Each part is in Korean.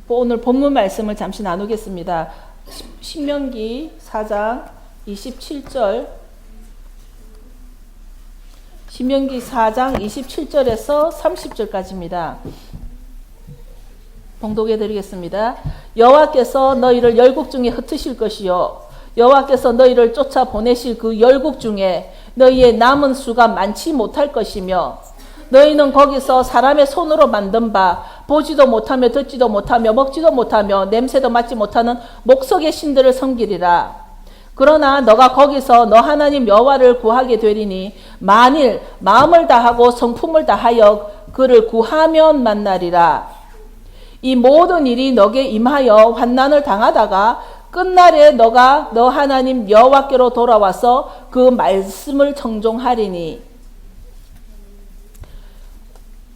오늘 본문 말씀을 잠시 나누겠습니다. 신명기 4장 27절, 신명기 4장 27절에서 30절까지입니다. 봉독해 드리겠습니다. 여호와께서 너희를 열국 중에 흩으실 것이요 여호와께서 너희를 쫓아 보내실 그 열국 중에 너희의 남은 수가 많지 못할 것이며 너희는 거기서 사람의 손으로 만든 바 보지도 못하며 듣지도 못하며 먹지도 못하며 냄새도 맡지 못하는 목석의 신들을 섬기리라. 그러나 너가 거기서 너 하나님 여호와를 구하게 되리니 만일 마음을 다하고 성품을 다하여 그를 구하면 만나리라. 이 모든 일이 너게 임하여 환난을 당하다가 끝날에 너가 너 하나님 여호와께로 돌아와서 그 말씀을 청종하리니.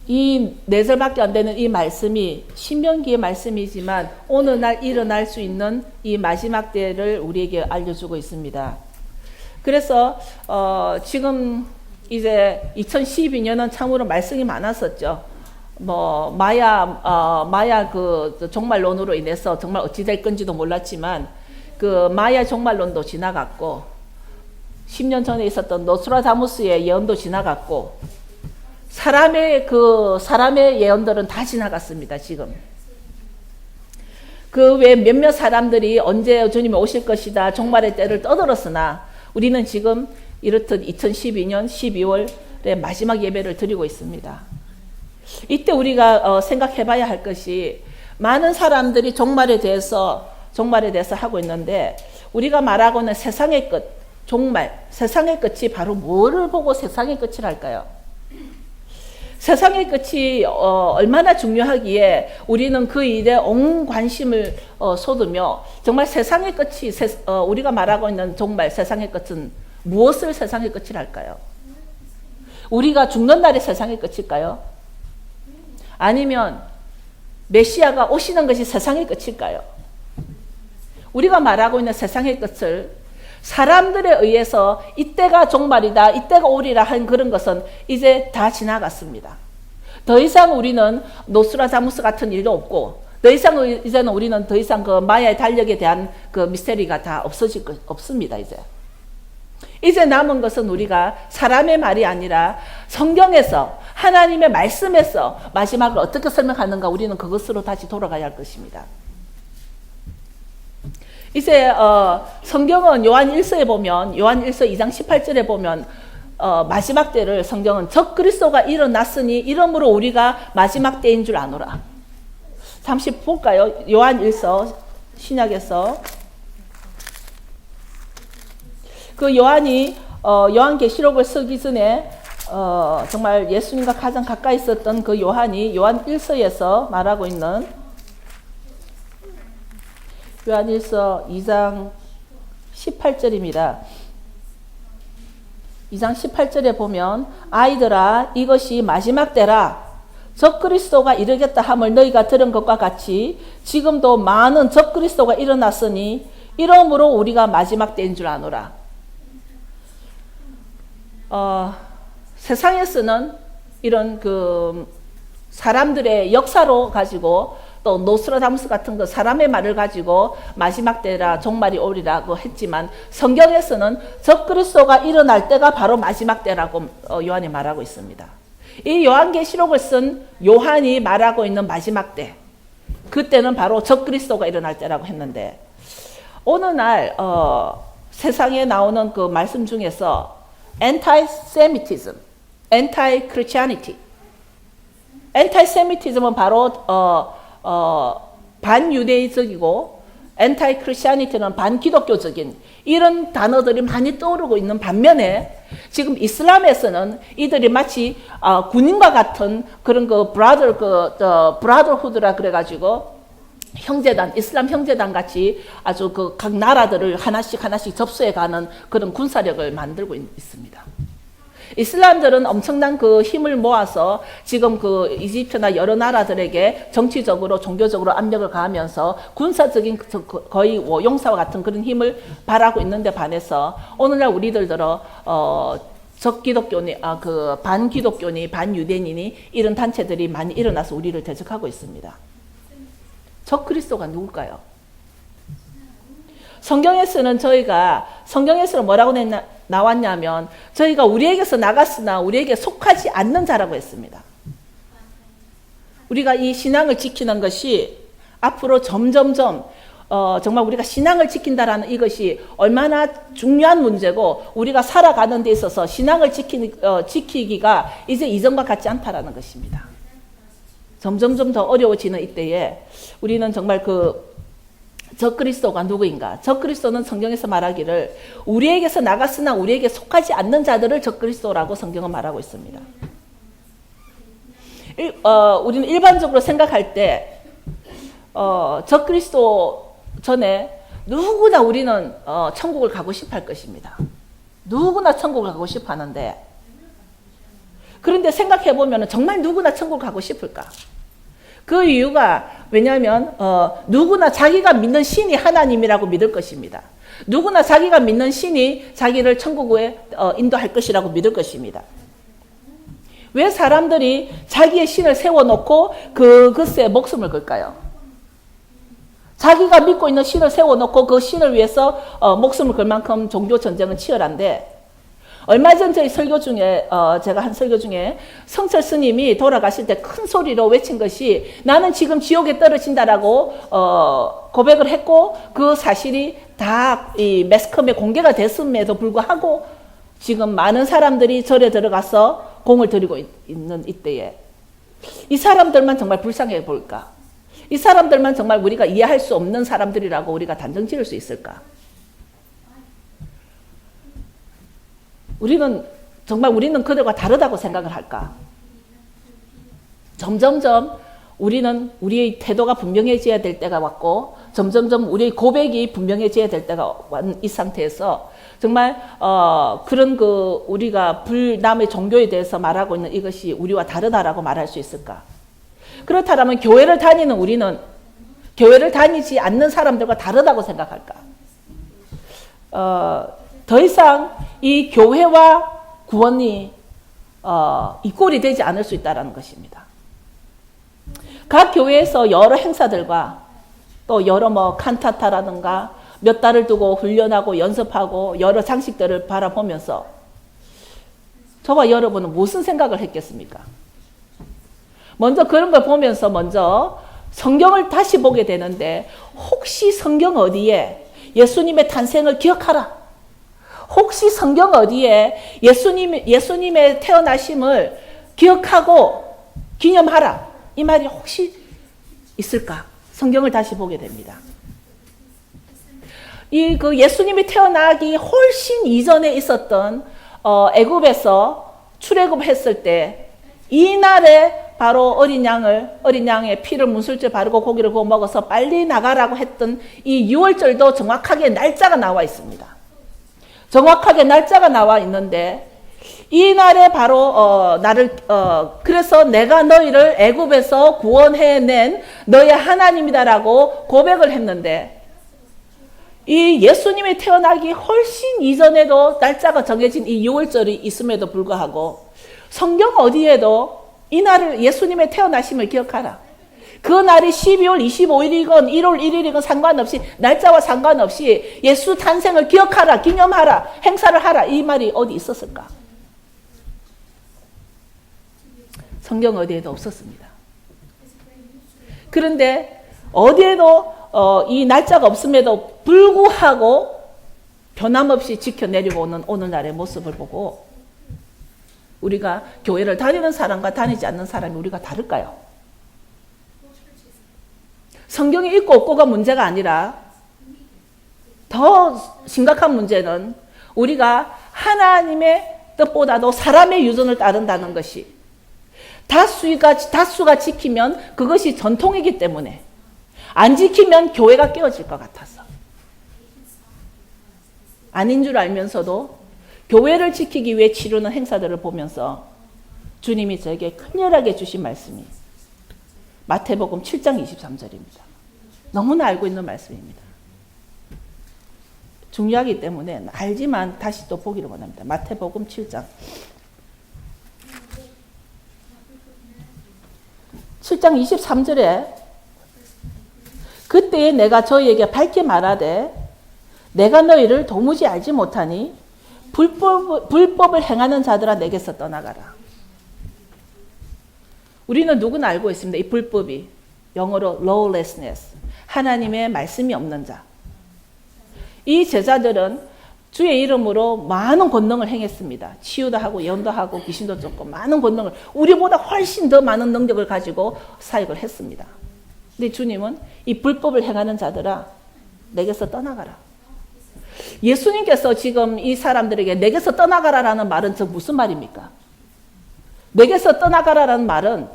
이 4절밖에 안 되는 이 말씀이 신명기의 말씀이지만 오늘날 일어날 수 있는 이 마지막 때를 우리에게 알려주고 있습니다. 그래서 지금 이제 2012년은 참으로 말씀이 많았었죠. 마야 그 종말론으로 인해서 정말 어찌 될 건지도 몰랐지만 그 마야 종말론도 지나갔고 10년 전에 있었던 노스트라다무스의 예언도 지나갔고 사람의 예언들은 다 지나갔습니다. 지금 그 외 몇몇 사람들이 언제 주님이 오실 것이다 종말의 때를 떠들었으나 우리는 지금 이렇듯 2012년 12월에 마지막 예배를 드리고 있습니다. 이때 우리가 생각해 봐야 할 것이 많은 사람들이 종말에 대해서 하고 있는데 우리가 말하고는 세상의 끝, 종말, 세상의 끝이 바로 뭐를 보고 세상의 끝을 할까요? 세상의 끝이 얼마나 중요하기에 우리는 그 일에 온 관심을 쏟으며 정말 세상의 끝이 우리가 말하고 있는 정말 세상의 끝은 무엇을 세상의 끝을 할까요? 우리가 죽는 날이 세상의 끝일까요? 아니면 메시아가 오시는 것이 세상의 끝일까요? 우리가 말하고 있는 세상의 끝을 사람들에 의해서 이때가 종말이다, 이때가 오리라 한 그런 것은 이제 다 지나갔습니다. 더 이상 우리는 노스트라다무스 같은 일도 없고, 이제는 우리는 더 이상 그 마야의 달력에 대한 그 미스테리가 다 없습니다, 이제 남은 것은 우리가 사람의 말이 아니라 성경에서, 하나님의 말씀에서 마지막을 어떻게 설명하는가 우리는 그것으로 다시 돌아가야 할 것입니다. 이제 성경은 요한 1서에 보면 요한 1서 2장 18절에 보면 마지막 때를 성경은 적 그리스도가 일어났으니 이러므로 우리가 마지막 때인 줄 아노라. 잠시 볼까요? 요한 1서 신약에서 그 요한이 요한계시록을 쓰기 전에 정말 예수님과 가장 가까이 있었던 그 요한이 요한 1서에서 말하고 있는 요한일서 2장 18절입니다. 2장 18절에 보면 아이들아 이것이 마지막 때라 적그리스도가 이르겠다 함을 너희가 들은 것과 같이 지금도 많은 적그리스도가 일어났으니 이러므로 우리가 마지막 때인 줄 아노라. 세상에서는 이런 그 사람들의 역사로 가지고 또 노스트라다무스 같은 그 사람의 말을 가지고 마지막 때라 종말이 오리라고 했지만 성경에서는 적그리스도가 일어날 때가 바로 마지막 때라고 요한이 말하고 있습니다. 이 요한계시록을 쓴 요한이 말하고 있는 마지막 때, 그때는 바로 적그리스도가 일어날 때라고 했는데 오늘날 세상에 나오는 그 말씀 중에서 anti-Semitism, anti-Christianity, anti-Semitism은 바로 반유대적이고 엔타이 크리스티아니티는 반기독교적인 이런 단어들이 많이 떠오르고 있는 반면에 지금 이슬람에서는 이들이 마치 군인과 같은 그런 그 브라더후드라 그래가지고 형제단, 이슬람 형제단 같이 아주 그 각 나라들을 하나씩 접수해가는 그런 군사력을 만들고 있습니다. 이슬람들은 엄청난 그 힘을 모아서 지금 그 이집트나 여러 나라들에게 정치적으로 종교적으로 압력을 가하면서 군사적인 거의 용사와 같은 그런 힘을 발하고 있는데 반해서 오늘날 우리들들어 적기독교니 그 반기독교니 반유대인이니 이런 단체들이 많이 일어나서 우리를 대적하고 있습니다. 적그리스도가 누굴까요? 성경에서는 뭐라고 나왔냐면 저희가 우리에게서 나갔으나 우리에게 속하지 않는 자라고 했습니다. 우리가 이 신앙을 지키는 것이 앞으로 점점점 정말 우리가 신앙을 지킨다라는 이것이 얼마나 중요한 문제고 우리가 살아가는 데 있어서 신앙을 지키기가 이제 이전과 같지 않다라는 것입니다. 점점점 더 어려워지는 이때에 우리는 정말 적그리스도가 누구인가? 적그리스도는 성경에서 말하기를 우리에게서 나갔으나 우리에게 속하지 않는 자들을 적그리스도라고 성경은 말하고 있습니다. 우리는 일반적으로 생각할 때 적그리스도 전에 누구나 우리는 천국을 가고 싶어 할 것입니다. 누구나 천국을 가고 싶어 하는데 그런데 생각해 보면 정말 누구나 천국을 가고 싶을까? 그 이유가 왜냐하면 누구나 자기가 믿는 신이 하나님이라고 믿을 것입니다. 누구나 자기가 믿는 신이 자기를 천국에 인도할 것이라고 믿을 것입니다. 왜 사람들이 자기의 신을 세워놓고 그것에 목숨을 걸까요? 자기가 믿고 있는 신을 세워놓고 그 신을 위해서 목숨을 걸 만큼 종교 전쟁은 치열한데 얼마 전 저희 설교 중에 제가 한 설교 중에 성철 스님이 돌아가실 때 큰 소리로 외친 것이 나는 지금 지옥에 떨어진다라고 고백을 했고 그 사실이 다 이 매스컴에 공개가 됐음에도 불구하고 지금 많은 사람들이 절에 들어가서 공을 들이고 있는 이때에 이 사람들만 정말 불쌍해 볼까? 이 사람들만 정말 우리가 이해할 수 없는 사람들이라고 우리가 단정 지을 수 있을까? 우리는 그들과 다르다고 생각을 할까? 점점점 우리는 우리의 태도가 분명해져야 될 때가 왔고 점점점 우리의 고백이 분명해져야 될 때가 왔 이 상태에서 정말 그런 우리가 남의 종교에 대해서 말하고 있는 이것이 우리와 다르다라고 말할 수 있을까? 그렇다면 교회를 다니는 우리는 교회를 다니지 않는 사람들과 다르다고 생각할까? 더 이상 이 교회와 구원이 이꼴이 되지 않을 수 있다는 것입니다. 각 교회에서 여러 행사들과 또 여러 칸타타라든가 몇 달을 두고 훈련하고 연습하고 여러 장식들을 바라보면서 저와 여러분은 무슨 생각을 했겠습니까? 먼저 그런 걸 보면서 먼저 성경을 다시 보게 되는데 혹시 성경 어디에 예수님의 탄생을 기억하라. 혹시 성경 어디에 예수님의 태어나심을 기억하고 기념하라. 이 말이 혹시 있을까? 성경을 다시 보게 됩니다. 예수님이 태어나기 훨씬 이전에 있었던 애굽에서 출애굽했을 때 이날에 바로 어린 양의 피를 문술째 바르고 고기를 구워 먹어서 빨리 나가라고 했던 이 6월절도 정확하게 날짜가 나와 있습니다. 정확하게 날짜가 나와 있는데 이 날에 바로 그래서 내가 너희를 애굽에서 구원해낸 너의 하나님이다라고 고백을 했는데 이 예수님이 태어나기 훨씬 이전에도 날짜가 정해진 이 6월절이 있음에도 불구하고 성경 어디에도 이 날을 예수님의 태어나심을 기억하라. 그 날이 12월 25일이건 1월 1일이건 상관없이 날짜와 상관없이 예수 탄생을 기억하라, 기념하라, 행사를 하라 이 말이 어디 있었을까? 성경 어디에도 없었습니다. 그런데 어디에도 이 날짜가 없음에도 불구하고 변함없이 지켜내리고 오는 오늘날의 모습을 보고 우리가 교회를 다니는 사람과 다니지 않는 사람이 우리가 다를까요? 성경이 있고 없고가 문제가 아니라 더 심각한 문제는 우리가 하나님의 뜻보다도 사람의 유전을 따른다는 것이 다수가 지키면 그것이 전통이기 때문에 안 지키면 교회가 깨어질 것 같아서 아닌 줄 알면서도 교회를 지키기 위해 치르는 행사들을 보면서 주님이 저에게 큰절하게 주신 말씀이 마태복음 7장 23절입니다. 너무나 알고 있는 말씀입니다. 중요하기 때문에 알지만 다시 또 보기를 원합니다. 마태복음 7장 23절에 그때에 내가 저희에게 밝게 말하되 내가 너희를 도무지 알지 못하니 불법을 행하는 자들아 내게서 떠나가라. 우리는 누구나 알고 있습니다. 이 불법이 영어로 lawlessness, 하나님의 말씀이 없는 자. 이 제자들은 주의 이름으로 많은 권능을 행했습니다. 치유도 하고 예언도 하고 귀신도 쫓고 많은 권능을, 우리보다 훨씬 더 많은 능력을 가지고 사역을 했습니다. 근데 주님은 이 불법을 행하는 자들아 내게서 떠나가라. 예수님께서 지금 이 사람들에게 내게서 떠나가라라는 말은 저 무슨 말입니까? 내게서 떠나가라라는 말은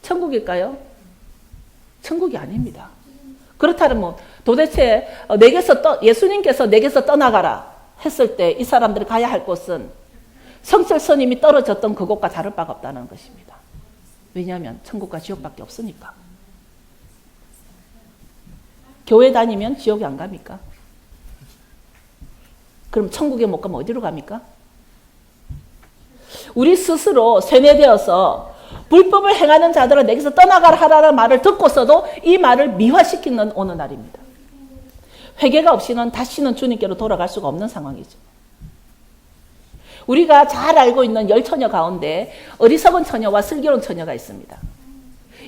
천국일까요? 천국이 아닙니다. 그렇다면 뭐 도대체 예수님께서 내게서 떠나가라 했을 때 이 사람들이 가야 할 곳은 성철스님이 떨어졌던 그곳과 다를 바가 없다는 것입니다. 왜냐하면 천국과 지옥밖에 없으니까. 교회 다니면 지옥에 안 갑니까? 그럼 천국에 못 가면 어디로 갑니까? 우리 스스로 세뇌되어서 불법을 행하는 자들은 내게서 떠나가라 하라는 말을 듣고서도 이 말을 미화시키는 어느 날입니다. 회개가 없이는 다시는 주님께로 돌아갈 수가 없는 상황이죠. 우리가 잘 알고 있는 10처녀 가운데 어리석은 처녀와 슬기로운 처녀가 있습니다.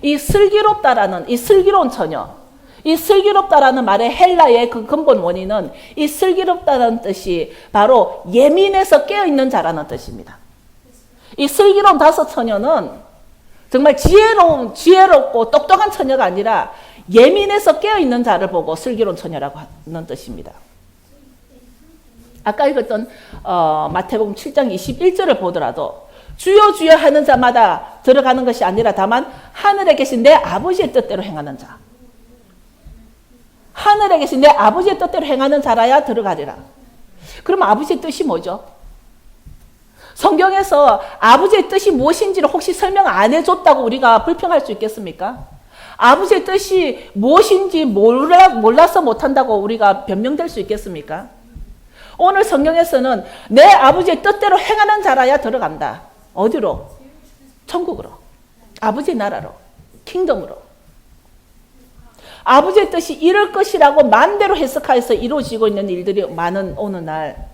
이 슬기롭다라는 이 슬기로운 처녀, 이 슬기롭다라는 말의 헬라의 그 근본 원인은 이 슬기롭다는 뜻이 바로 예민해서 깨어있는 자라는 뜻입니다. 이 슬기로운 5처녀는 정말 지혜롭고 똑똑한 처녀가 아니라 예민해서 깨어있는 자를 보고 슬기로운 처녀라고 하는 뜻입니다. 아까 읽었던 마태복음 7장 21절을 보더라도 주여 주여 하는 자마다 들어가는 것이 아니라 다만 하늘에 계신 내 아버지의 뜻대로 행하는 자. 하늘에 계신 내 아버지의 뜻대로 행하는 자라야 들어가리라. 그럼 아버지의 뜻이 뭐죠? 성경에서 아버지의 뜻이 무엇인지를 혹시 설명 안 해줬다고 우리가 불평할 수 있겠습니까? 아버지의 뜻이 무엇인지 몰라서 못한다고 우리가 변명될 수 있겠습니까? 오늘 성경에서는 내 아버지의 뜻대로 행하는 자라야 들어간다. 어디로? 천국으로. 아버지의 나라로. 킹덤으로. 아버지의 뜻이 이럴 것이라고 마음대로 해석하여서 이루어지고 있는 일들이 많은 오느 날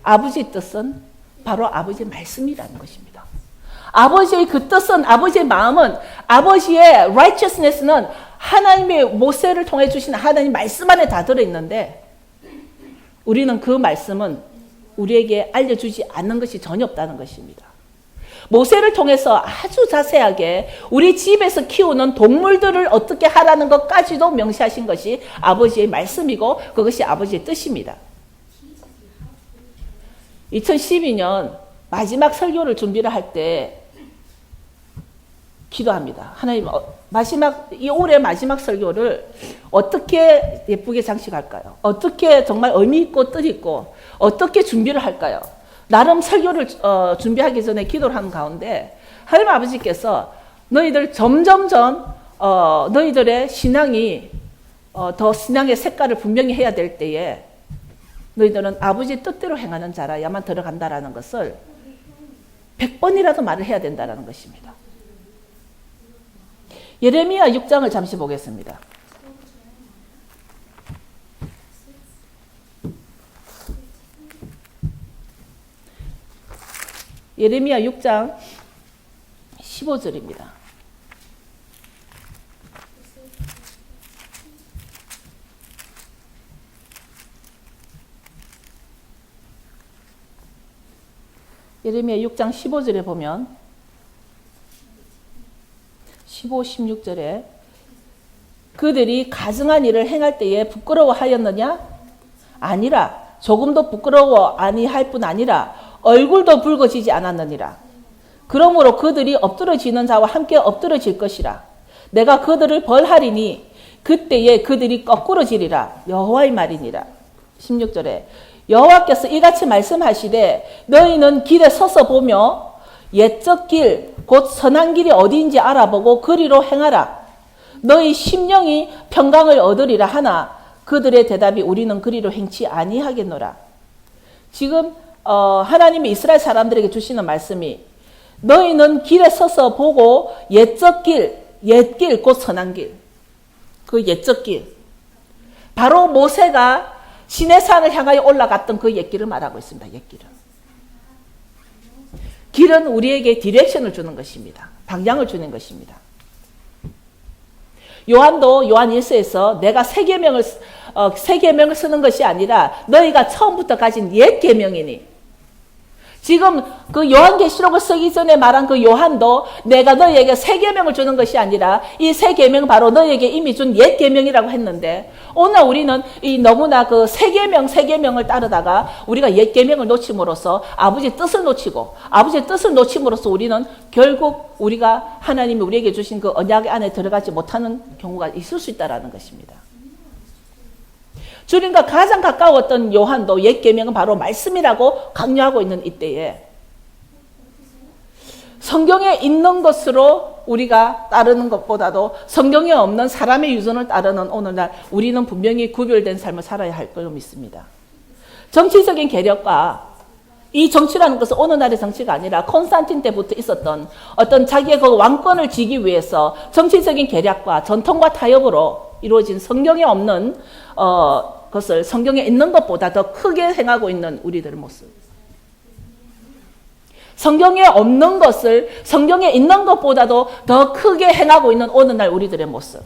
아버지의 뜻은 바로 아버지의 말씀이라는 것입니다. 아버지의 그 뜻은, 아버지의 마음은, 아버지의 righteousness는 하나님의 모세를 통해 주신 하나님 말씀 안에 다 들어있는데 우리는 그 말씀은 우리에게 알려주지 않는 것이 전혀 없다는 것입니다. 모세를 통해서 아주 자세하게 우리 집에서 키우는 동물들을 어떻게 하라는 것까지도 명시하신 것이 아버지의 말씀이고 그것이 아버지의 뜻입니다. 2012년 마지막 설교를 준비를 할 때 기도합니다. 하나님, 이 올해 마지막 설교를 어떻게 예쁘게 장식할까요? 어떻게 정말 의미 있고 뜻 있고 어떻게 준비를 할까요? 나름 설교를 준비하기 전에 기도를 하는 가운데 하나님 아버지께서 너희들 점점점 너희들의 신앙이 더 신앙의 색깔을 분명히 해야 될 때에 너희들은 아버지의 뜻대로 행하는 자라야만 들어간다라는 것을 100번이라도 말을 해야 된다는 것입니다. 예레미야 6장을 잠시 보겠습니다. 예레미야 6장 15절입니다. 예레미야 6장 15절에 보면 15, 16절에 그들이 가증한 일을 행할 때에 부끄러워하였느냐? 아니라 조금도 부끄러워 아니할 뿐 아니라 얼굴도 붉어지지 않았느니라. 그러므로 그들이 엎드러지는 자와 함께 엎드러질 것이라. 내가 그들을 벌하리니 그때에 그들이 거꾸러지리라. 여호와의 말이니라. 16절에 여호와께서 이같이 말씀하시되 너희는 길에 서서 보며 옛적 길 곧 선한 길이 어디인지 알아보고 그리로 행하라. 너희 심령이 평강을 얻으리라 하나 그들의 대답이 우리는 그리로 행치 아니하겠노라. 지금 하나님이 이스라엘 사람들에게 주시는 말씀이 너희는 길에 서서 보고 옛적 길, 옛길 곧 선한 길 그 옛적 길. 바로 모세가 시내산을 향하여 올라갔던 그 옛길을 말하고 있습니다. 옛길은. 길은 우리에게 디렉션을 주는 것입니다. 방향을 주는 것입니다. 요한도 요한 1서에서 내가 새 계명을 쓰는 것이 아니라 너희가 처음부터 가진 옛 계명이니, 지금 그 요한계시록을 쓰기 전에 말한 그 요한도 내가 너희에게 새 계명을 주는 것이 아니라 이 새 계명은 바로 너희에게 이미 준 옛 계명이라고 했는데, 오늘 우리는 이 너무나 그 새 계명을 따르다가 우리가 옛 계명을 놓침으로써 아버지의 뜻을 놓치고, 아버지의 뜻을 놓침으로써 우리는 결국 우리가 하나님이 우리에게 주신 그 언약 안에 들어가지 못하는 경우가 있을 수 있다는 것입니다. 주님과 가장 가까웠던 요한도 옛 계명은 바로 말씀이라고 강조하고 있는 이때에, 성경에 있는 것으로 우리가 따르는 것보다도 성경에 없는 사람의 유전을 따르는 오늘날 우리는 분명히 구별된 삶을 살아야 할 걸로 믿습니다. 정치적인 계력과, 이 정치라는 것은 오늘날의 정치가 아니라 콘스탄틴 때부터 있었던 어떤 자기의 그 왕권을 쥐기 위해서 정치적인 계략과 전통과 타협으로 이루어진 성경에 없는 것을 성경에 있는 것보다 더 크게 행하고 있는 우리들의 모습. 성경에 없는 것을 성경에 있는 것보다도 더 크게 행하고 있는 오늘날 우리들의 모습.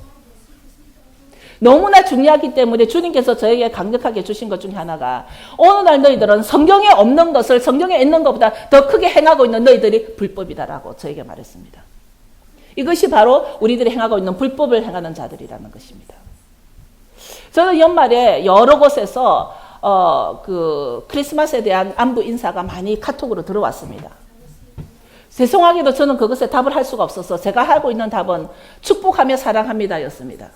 너무나 중요하기 때문에 주님께서 저에게 강력하게 주신 것 중에 하나가, 오늘날 너희들은 성경에 없는 것을 성경에 있는 것보다 더 크게 행하고 있는 너희들이 불법이다라고 저에게 말했습니다. 이것이 바로 우리들이 행하고 있는 불법을 행하는 자들이라는 것입니다. 저는 연말에 여러 곳에서 그 크리스마스에 대한 안부 인사가 많이 카톡으로 들어왔습니다. 죄송하게도 저는 그것에 답을 할 수가 없어서 제가 하고 있는 답은 축복하며 사랑합니다 였습니다.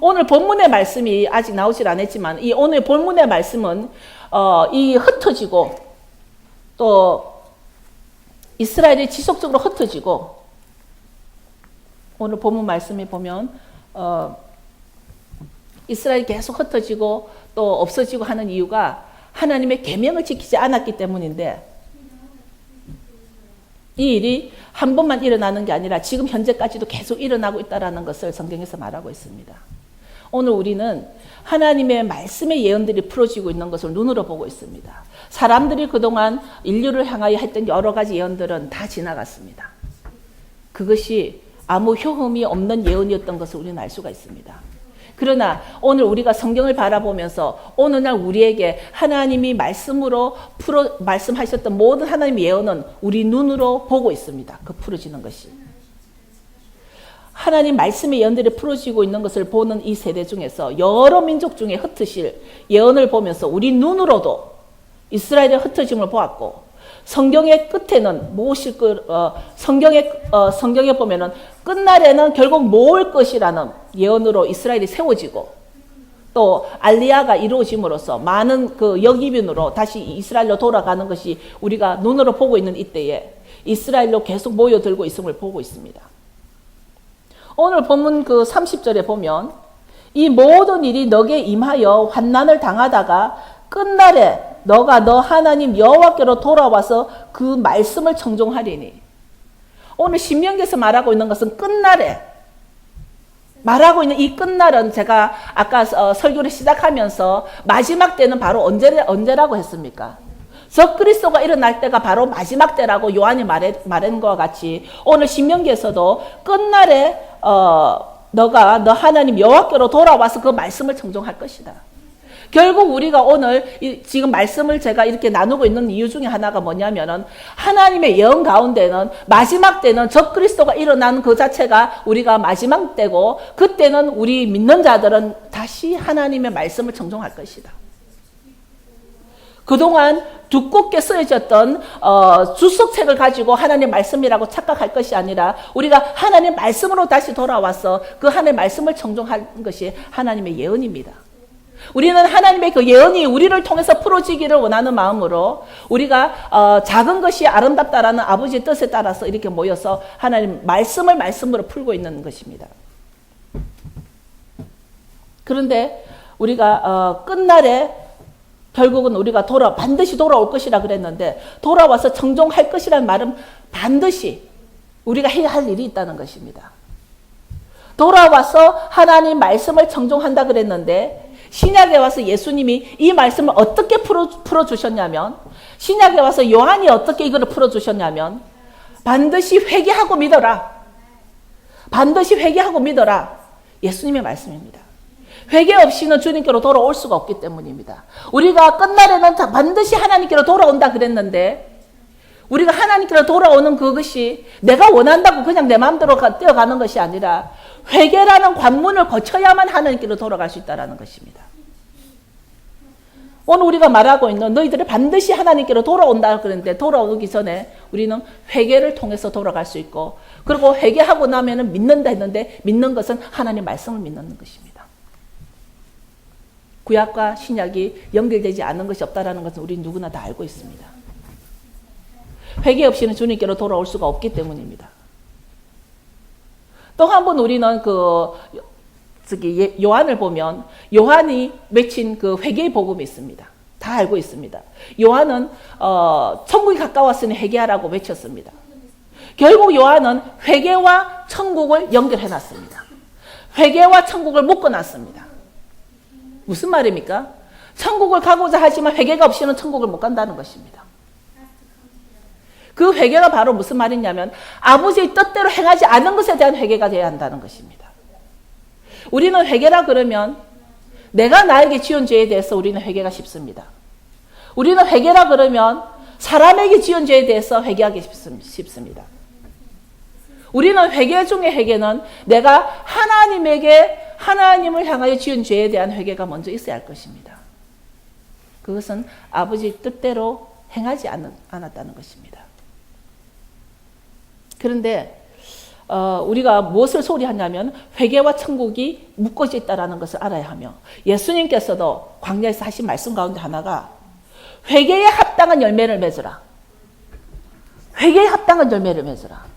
오늘 본문의 말씀이 아직 나오질 않았지만, 이 오늘 본문의 말씀은 이 흩어지고 또 이스라엘이 지속적으로 흩어지고, 오늘 본문 말씀에 보면 이스라엘이 계속 흩어지고 또 없어지고 하는 이유가 하나님의 계명을 지키지 않았기 때문인데, 이 일이 한 번만 일어나는 게 아니라 지금 현재까지도 계속 일어나고 있다는 것을 성경에서 말하고 있습니다. 오늘 우리는 하나님의 말씀의 예언들이 풀어지고 있는 것을 눈으로 보고 있습니다. 사람들이 그동안 인류를 향하여 했던 여러 가지 예언들은 다 지나갔습니다. 그것이 아무 효험이 없는 예언이었던 것을 우리는 알 수가 있습니다. 그러나 오늘 우리가 성경을 바라보면서 오늘날 우리에게 하나님이 말씀으로 말씀하셨던 모든 하나님의 예언은 우리 눈으로 보고 있습니다. 그 풀어지는 것이. 하나님 말씀의 예언들이 풀어지고 있는 것을 보는 이 세대 중에서 여러 민족 중에 흩으실 예언을 보면서 우리 눈으로도 이스라엘의 흩어짐을 보았고, 성경의 끝에는 무엇일 성경에 보면은 끝날에는 결국 모을 것이라는 예언으로 이스라엘이 세워지고, 또 알리야가 이루어짐으로써 많은 그 역이민으로 다시 이스라엘로 돌아가는 것이 우리가 눈으로 보고 있는 이때에 이스라엘로 계속 모여들고 있음을 보고 있습니다. 오늘 본문 그 30절에 보면, 이 모든 일이 너게 임하여 환난을 당하다가 끝날에 너가 너 하나님 여호와께로 돌아와서 그 말씀을 청종하리니. 오늘 신명기에서 말하고 있는 것은 끝날에 말하고 있는 이 끝날은, 제가 아까 설교를 시작하면서 마지막 때는 바로 언제라고 했습니까? 적그리스도가 일어날 때가 바로 마지막 때라고 요한이 말한 것과 같이, 오늘 신명기에서도 끝날에 너가 너 하나님 여호와께로 돌아와서 그 말씀을 청종할 것이다. 결국 우리가 오늘 지금 말씀을 제가 이렇게 나누고 있는 이유 중에 하나가 뭐냐면은, 하나님의 예언 가운데는 마지막 때는 적그리스도가 일어나는 그 자체가 우리가 마지막 때고, 그때는 우리 믿는 자들은 다시 하나님의 말씀을 청종할 것이다. 그동안 두껍게 쓰여졌던 주석책을 가지고 하나님의 말씀이라고 착각할 것이 아니라, 우리가 하나님의 말씀으로 다시 돌아와서 그 하나님의 말씀을 청종할 것이 하나님의 예언입니다. 우리는 하나님의 그 예언이 우리를 통해서 풀어지기를 원하는 마음으로, 우리가 작은 것이 아름답다라는 아버지의 뜻에 따라서 이렇게 모여서 하나님 말씀을 말씀으로 풀고 있는 것입니다. 그런데 우리가 끝날에 결국은 우리가 반드시 돌아올 것이라 그랬는데, 돌아와서 청종할 것이라는 말은 반드시 우리가 해야 할 일이 있다는 것입니다. 돌아와서 하나님 말씀을 청종한다 그랬는데 신약에 와서 예수님이 이 말씀을 어떻게 풀어주셨냐면 신약에 와서 요한이 어떻게 이거를 풀어주셨냐면 반드시 회개하고 믿어라. 반드시 회개하고 믿어라. 예수님의 말씀입니다. 회개 없이는 주님께로 돌아올 수가 없기 때문입니다. 우리가 끝날에는 반드시 하나님께로 돌아온다 그랬는데 우리가 하나님께로 돌아오는 그것이 내가 원한다고 그냥 내 마음대로 뛰어가는 것이 아니라 회개라는 관문을 거쳐야만 하나님께로 돌아갈 수 있다는 것입니다. 오늘 우리가 말하고 있는 너희들이 반드시 하나님께로 돌아온다 그랬는데 돌아오기 전에 우리는 회개를 통해서 돌아갈 수 있고 그리고 회개하고 나면은 믿는다 했는데 믿는 것은 하나님 말씀을 믿는 것입니다. 구약과 신약이 연결되지 않은 것이 없다는 것은 우리 누구나 다 알고 있습니다. 회개 없이는 주님께로 돌아올 수가 없기 때문입니다. 또 한 번 우리는 요한을 보면 요한이 외친 그 회개의 복음이 있습니다. 다 알고 있습니다. 요한은 천국이 가까웠으니 회개하라고 외쳤습니다. 결국 요한은 회개와 천국을 연결해 놨습니다. 회개와 천국을 묶어 놨습니다. 무슨 말입니까? 천국을 가고자 하지만 회개가 없이는 천국을 못 간다는 것입니다. 그 회개가 바로 무슨 말이냐면 아버지의 뜻대로 행하지 않은 것에 대한 회개가 되어야 한다는 것입니다. 우리는 회개라 그러면 내가 나에게 지은 죄에 대해서 우리는 회개가 쉽습니다. 우리는 회개라 그러면 사람에게 지은 죄에 대해서 회개하기 쉽습니다. 우리는 회개 중에 회개는 내가 하나님을 향하여 지은 죄에 대한 회개가 먼저 있어야 할 것입니다. 그것은 아버지 뜻대로 행하지 않았다는 것입니다. 그런데 우리가 무엇을 소리하냐면 회개와 천국이 묶어져 있다는 것을 알아야 하며 예수님께서도 광야에서 하신 말씀 가운데 하나가 회개에 합당한 열매를 맺으라. 회개에 합당한 열매를 맺으라.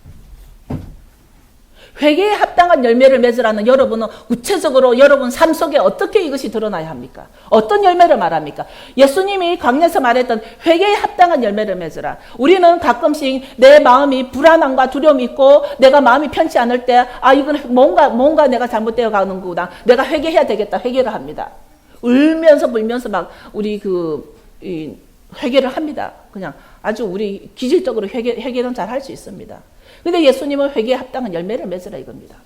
회개에 합당한 열매를 맺으라는 여러분은 구체적으로 여러분 삶 속에 어떻게 이것이 드러나야 합니까? 어떤 열매를 말합니까? 예수님이 광야에서 말했던 회개에 합당한 열매를 맺으라. 우리는 가끔씩 내 마음이 불안함과 두려움이 있고 내가 마음이 편치 않을 때 이건 뭔가 내가 잘못되어 가는 거구나. 내가 회개해야 되겠다. 회개를 합니다. 울면서 불면서 막 우리 회개를 합니다. 그냥 아주 우리 기질적으로 회개는 잘 할 수 있습니다. 근데 예수님은 회개에 합당한 열매를 맺으라 이겁니다.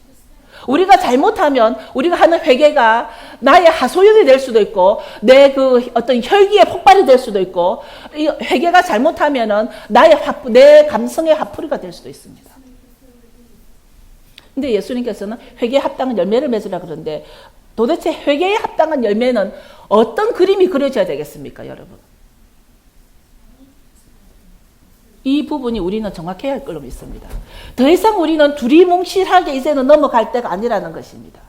우리가 잘못하면 우리가 하는 회개가 나의 하소연이 될 수도 있고 내 어떤 혈기의 폭발이 될 수도 있고 이 회개가 잘못하면은 내 감성의 화풀이가 될 수도 있습니다. 근데 예수님께서는 회개에 합당한 열매를 맺으라 그러는데 도대체 회개에 합당한 열매는 어떤 그림이 그려져야 되겠습니까, 여러분? 이 부분이 우리는 정확해야 할 걸로 믿습니다. 더 이상 우리는 두리뭉실하게 이제는 넘어갈 때가 아니라는 것입니다.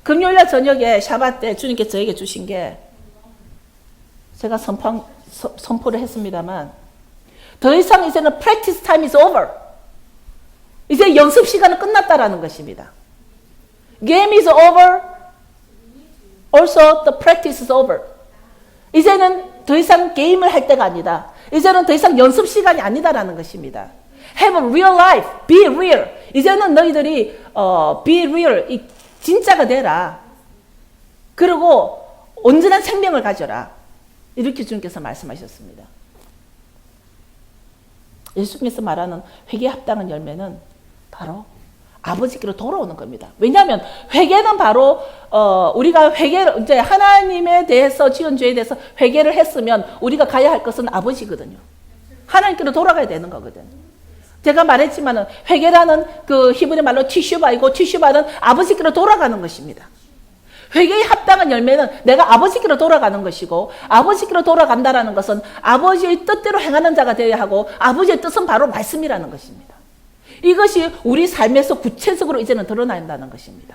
금요일날 저녁에 샤bat 때 주님께서 저에게 주신 게 제가 선포를 했습니다만 더 이상 이제는 practice time is over. 이제 연습 시간은 끝났다라는 것입니다. Game is over. Also the practice is over. 이제는 더 이상 게임을 할 때가 아니다. 이제는 더 이상 연습 시간이 아니다라는 것입니다. Have a real life. Be real. 이제는 너희들이 be real. 진짜가 되라. 그리고 온전한 생명을 가져라. 이렇게 주님께서 말씀하셨습니다. 예수님께서 말하는 회개에 합당한 열매는 바로 아버지께로 돌아오는 겁니다. 왜냐하면 회개는 바로 우리가 이제 하나님에 대해서 지은 죄에 대해서 회개를 했으면 우리가 가야 할 것은 아버지거든요. 하나님께로 돌아가야 되는 거거든요. 제가 말했지만은 회개라는 그 히브리 말로 티슈바이고 티슈바는 아버지께로 돌아가는 것입니다. 회개에 합당한 열매는 내가 아버지께로 돌아가는 것이고 아버지께로 돌아간다라는 것은 아버지의 뜻대로 행하는 자가 되어야 하고 아버지의 뜻은 바로 말씀이라는 것입니다. 이것이 우리 삶에서 구체적으로 이제는 드러나야 한다는 것입니다.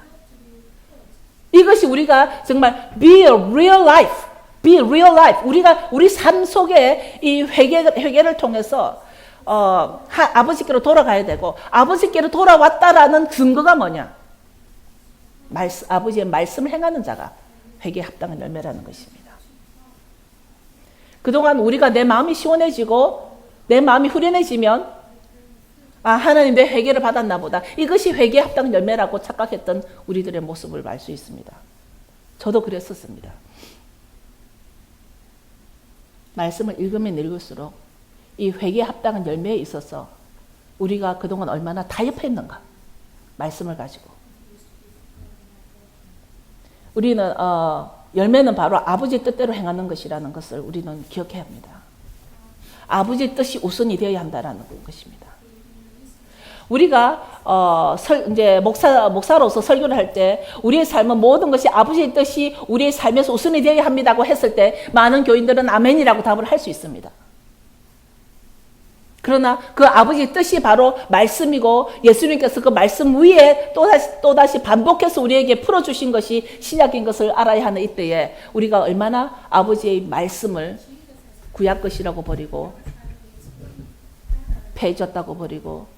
이것이 우리가 정말 be a real life, be a real life. 우리가 우리 삶 속에 이 회개를 통해서 아버지께로 돌아가야 되고 아버지께로 돌아왔다라는 증거가 뭐냐? 아버지의 말씀을 행하는 자가 회개에 합당한 열매라는 것입니다. 그동안 우리가 내 마음이 시원해지고 내 마음이 후련해지면 아, 하나님 내 회개를 받았나 보다. 이것이 회개 합당 열매라고 착각했던 우리들의 모습을 알 수 있습니다. 저도 그랬었습니다. 말씀을 읽으면 읽을수록 이 회개 합당한 열매에 있어서 우리가 그동안 얼마나 타협했는가. 말씀을 가지고. 우리는 열매는 바로 아버지의 뜻대로 행하는 것이라는 것을 우리는 기억해야 합니다. 아버지의 뜻이 우선이 되어야 한다는 것입니다. 우리가 이제 목사로서 설교를 할 때 우리의 삶은 모든 것이 아버지의 뜻이 우리의 삶에서 우선이 되어야 합니다고 했을 때 많은 교인들은 아멘이라고 답을 할 수 있습니다. 그러나 그 아버지의 뜻이 바로 말씀이고 예수님께서 그 말씀 위에 또다시 반복해서 우리에게 풀어주신 것이 신약인 것을 알아야 하는 이때에 우리가 얼마나 아버지의 말씀을 구약 것이라고 버리고 폐해졌다고 버리고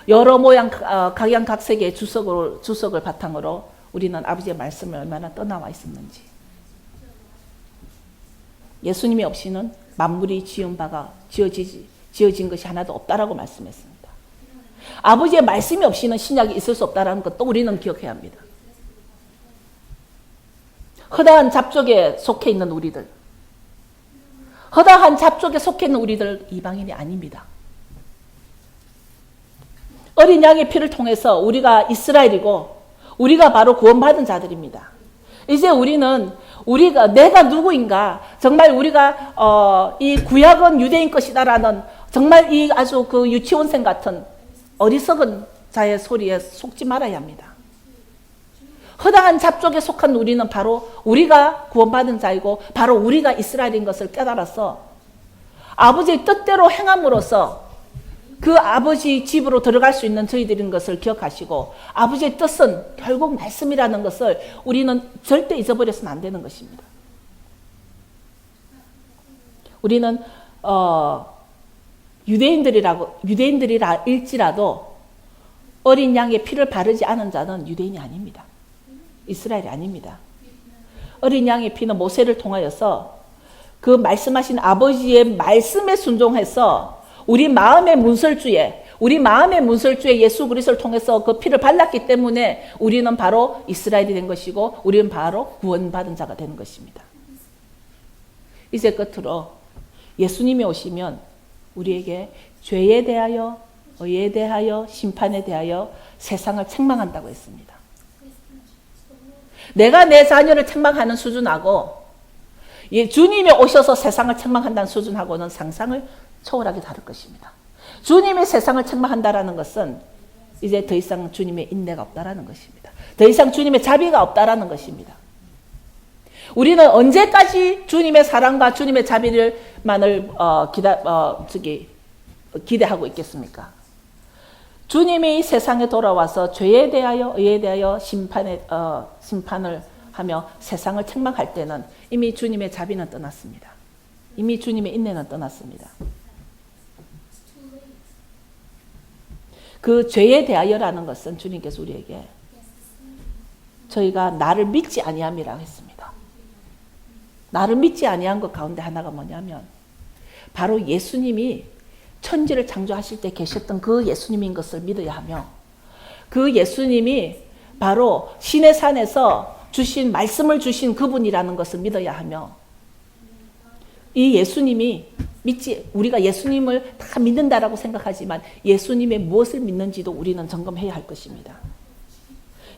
여러 모양 각양각색의 주석을 바탕으로 우리는 아버지의 말씀을 얼마나 떠나와 있었는지. 예수님이 없이는 만물이 지어진 것이 하나도 없다라고 말씀했습니다. 아버지의 말씀이 없이는 신약이 있을 수 없다는 것도 우리는 기억해야 합니다. 허다한 잡족에 속해 있는 우리들, 허다한 잡족에 속해 있는 우리들 이방인이 아닙니다. 어린 양의 피를 통해서 우리가 이스라엘이고 우리가 바로 구원받은 자들입니다. 이제 내가 누구인가, 정말 우리가 이 구약은 유대인 것이다라는 정말 이 아주 그 유치원생 같은 어리석은 자의 소리에 속지 말아야 합니다. 허다한 잡족에 속한 우리는 바로 우리가 구원받은 자이고 바로 우리가 이스라엘인 것을 깨달아서 아버지의 뜻대로 행함으로써 그 아버지 집으로 들어갈 수 있는 저희들인 것을 기억하시고 아버지의 뜻은 결국 말씀이라는 것을 우리는 절대 잊어버려서는 안 되는 것입니다. 우리는 유대인들이라 일지라도 어린 양의 피를 바르지 않은 자는 유대인이 아닙니다. 이스라엘이 아닙니다. 어린 양의 피는 모세를 통하여서 그 말씀하신 아버지의 말씀에 순종해서 우리 마음의 문설주에 예수 그리스도를 통해서 그 피를 발랐기 때문에 우리는 바로 이스라엘이 된 것이고 우리는 바로 구원받은 자가 되는 것입니다. 이제 끝으로 예수님이 오시면 우리에게 죄에 대하여, 의에 대하여, 심판에 대하여 세상을 책망한다고 했습니다. 내가 내 자녀를 책망하는 수준하고 주님이 오셔서 세상을 책망한다는 수준하고는 상상을 초월하게 다를 것입니다. 주님이 세상을 책망한다라는 것은 이제 더 이상 주님의 인내가 없다라는 것입니다. 더 이상 주님의 자비가 없다라는 것입니다. 우리는 언제까지 주님의 사랑과 주님의 자비를만을 기대하고 있겠습니까? 주님이 세상에 돌아와서 죄에 대하여, 의에 대하여 심판을 하며 세상을 책망할 때는 이미 주님의 자비는 떠났습니다. 이미 주님의 인내는 떠났습니다. 그 죄에 대하여라는 것은 주님께서 우리에게 저희가 나를 믿지 아니함이라고 했습니다. 나를 믿지 아니한 것 가운데 하나가 뭐냐면 바로 예수님이 천지를 창조하실 때 계셨던 그 예수님인 것을 믿어야 하며 그 예수님이 바로 시내 산에서 말씀을 주신 그분이라는 것을 믿어야 하며 이 예수님이 우리가 예수님을 다 믿는다라고 생각하지만 예수님의 무엇을 믿는지도 우리는 점검해야 할 것입니다.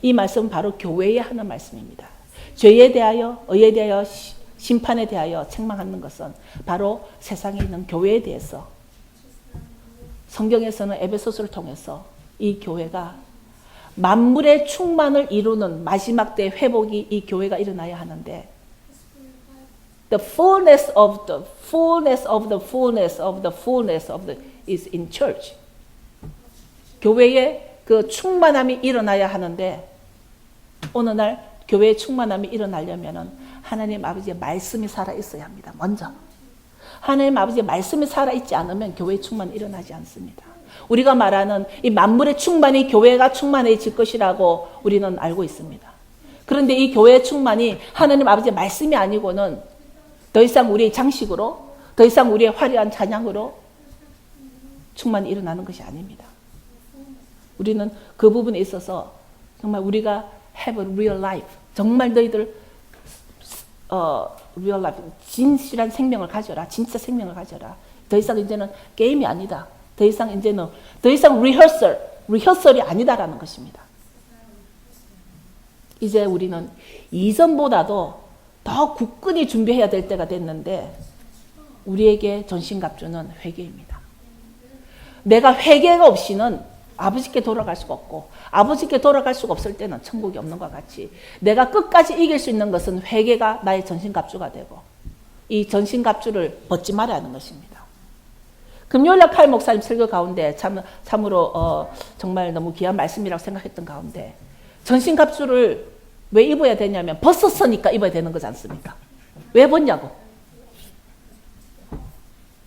이 말씀은 바로 교회에 하는 말씀입니다. 죄에 대하여, 의에 대하여, 심판에 대하여 책망하는 것은 바로 세상에 있는 교회에 대해서 성경에서는 에베소서를 통해서 이 교회가 만물의 충만을 이루는 마지막 때 회복이 이 교회가 일어나야 하는데 the fullness of the fullness of the fullness of the fullness of the is in church. 교회에 그 충만함이 일어나야 하는데 어느 날 교회의 충만함이 일어나려면은 하나님 아버지의 말씀이 살아 있어야 합니다. 먼저 하나님 아버지의 말씀이 살아 있지 않으면 교회의 충만이 일어나지 않습니다. 우리가 말하는 이 만물의 충만이 교회가 충만해질 것이라고 우리는 알고 있습니다. 그런데 이 교회의 충만이 하나님 아버지의 말씀이 아니고는 더 이상 우리의 장식으로, 더 이상 우리의 화려한 찬양으로 충만이 일어나는 것이 아닙니다. 우리는 그 부분에 있어서 정말 우리가 have a real life. 정말 너희들 real life. 진실한 생명을 가져라. 진짜 생명을 가져라. 더 이상 이제는 게임이 아니다. 더 이상 리허설이 아니다라는 것입니다. 이제 우리는 이전보다도 더 굳건히 준비해야 될 때가 됐는데 우리에게 전신갑주는 회개입니다. 내가 회개가 없이는 아버지께 돌아갈 수가 없고 아버지께 돌아갈 수가 없을 때는 천국이 없는 것 같이 내가 끝까지 이길 수 있는 것은 회개가 나의 전신갑주가 되고 이 전신갑주를 벗지 말아야 하는 것입니다. 금요일날 칼 목사님 설교 가운데 참으로 정말 너무 귀한 말씀이라고 생각했던 가운데 전신갑주를 왜 입어야 되냐면 벗었으니까 입어야 되는 거지 않습니까? 왜 벗냐고.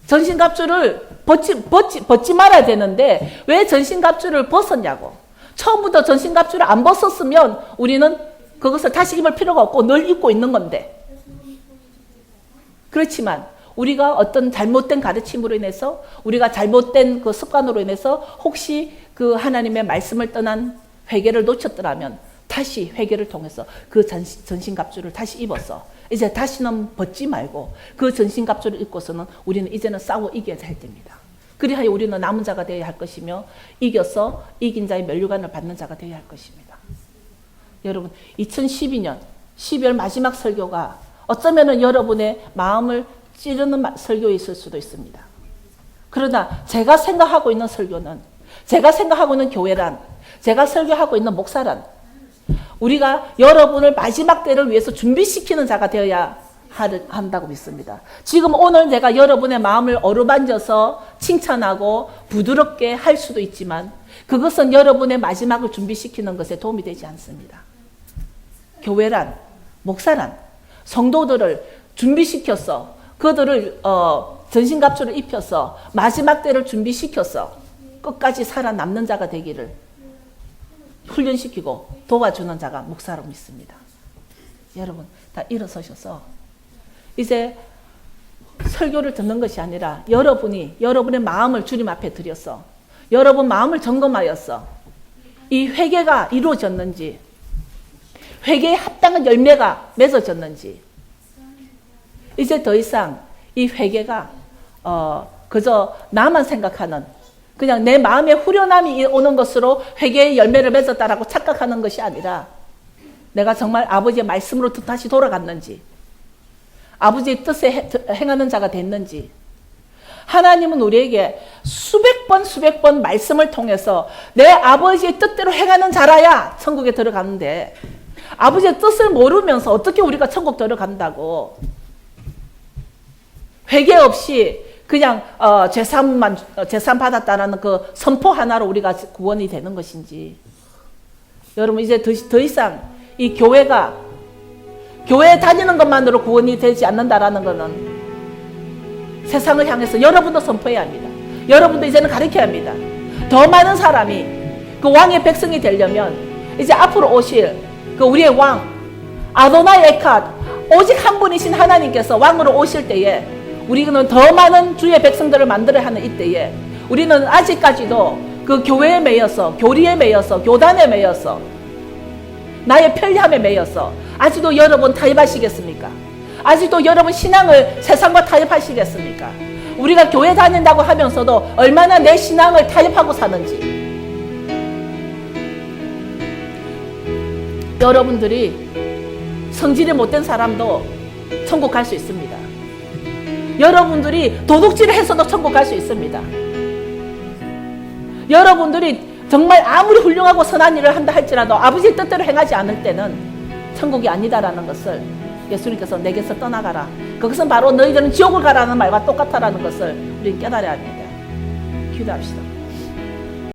전신갑주를 벗지 말아야 되는데 왜 전신갑주를 벗었냐고. 처음부터 전신갑주를 안 벗었으면 우리는 그것을 다시 입을 필요가 없고 늘 입고 있는 건데. 그렇지만 우리가 어떤 잘못된 가르침으로 인해서 우리가 잘못된 그 습관으로 인해서 혹시 그 하나님의 말씀을 떠난 회개를 놓쳤더라면 다시 회개를 통해서 그 전신갑주를 다시 입어서 이제 다시는 벗지 말고 그 전신갑주를 입고서는 우리는 이제는 싸워 이겨야 할 때입니다. 그리하여 우리는 남은 자가 되어야 할 것이며 이겨서 이긴 자의 면류관을 받는 자가 되어야 할 것입니다. 여러분 2012년 12월 마지막 설교가 어쩌면 여러분의 마음을 찌르는 설교였을 수도 있습니다. 그러나 제가 생각하고 있는 설교는 제가 생각하고 있는 교회란 제가 설교하고 있는 목사란 우리가 여러분을 마지막 때를 위해서 준비시키는 자가 되어야 한다고 믿습니다. 지금 오늘 내가 여러분의 마음을 어루만져서 칭찬하고 부드럽게 할 수도 있지만 그것은 여러분의 마지막을 준비시키는 것에 도움이 되지 않습니다. 교회란 목사란 성도들을 준비시켜서 그들을 전신갑주를 입혀서 마지막 때를 준비시켜서 끝까지 살아남는 자가 되기를 훈련시키고 도와주는 자가 목사로 믿습니다. 여러분 다 일어서셔서 이제 설교를 듣는 것이 아니라 여러분의 마음을 주님 앞에 드려서 여러분 마음을 점검하여서 이 회개가 이루어졌는지 회개에 합당한 열매가 맺어졌는지 이제 더 이상 이 회개가 그저 나만 생각하는 그냥 내 마음에 후련함이 오는 것으로 회개의 열매를 맺었다라고 착각하는 것이 아니라 내가 정말 아버지의 말씀으로 다시 돌아갔는지 아버지의 뜻에 행하는 자가 됐는지 하나님은 우리에게 수백 번 말씀을 통해서 내 아버지의 뜻대로 행하는 자라야 천국에 들어가는데 아버지의 뜻을 모르면서 어떻게 우리가 천국 들어간다고 회개 없이 그냥 재산 받았다라는 그 선포 하나로 우리가 구원이 되는 것인지 여러분 이제 더 이상 이 교회에 다니는 것만으로 구원이 되지 않는다라는 것은 세상을 향해서 여러분도 선포해야 합니다. 여러분도 이제는 가르쳐야 합니다. 더 많은 사람이 그 왕의 백성이 되려면 이제 앞으로 오실 그 우리의 왕 아도나이 에캇 오직 한 분이신 하나님께서 왕으로 오실 때에 우리는 더 많은 주의 백성들을 만들어야 하는 이때에 우리는 아직까지도 그 교회에 매여서 교리에 매여서 교단에 매여서 나의 편리함에 매여서 아직도 여러분 타협하시겠습니까? 아직도 여러분 신앙을 세상과 타협하시겠습니까? 우리가 교회 다닌다고 하면서도 얼마나 내 신앙을 타협하고 사는지 여러분들이 성질이 못된 사람도 천국 갈 수 있습니다. 여러분들이 도둑질을 해서도 천국 갈 수 있습니다. 여러분들이 정말 아무리 훌륭하고 선한 일을 한다 할지라도 아버지의 뜻대로 행하지 않을 때는 천국이 아니다라는 것을 예수님께서 내게서 떠나가라. 그것은 바로 너희들은 지옥을 가라는 말과 똑같다라는 것을 우리는 깨달아야 합니다. 기도합시다.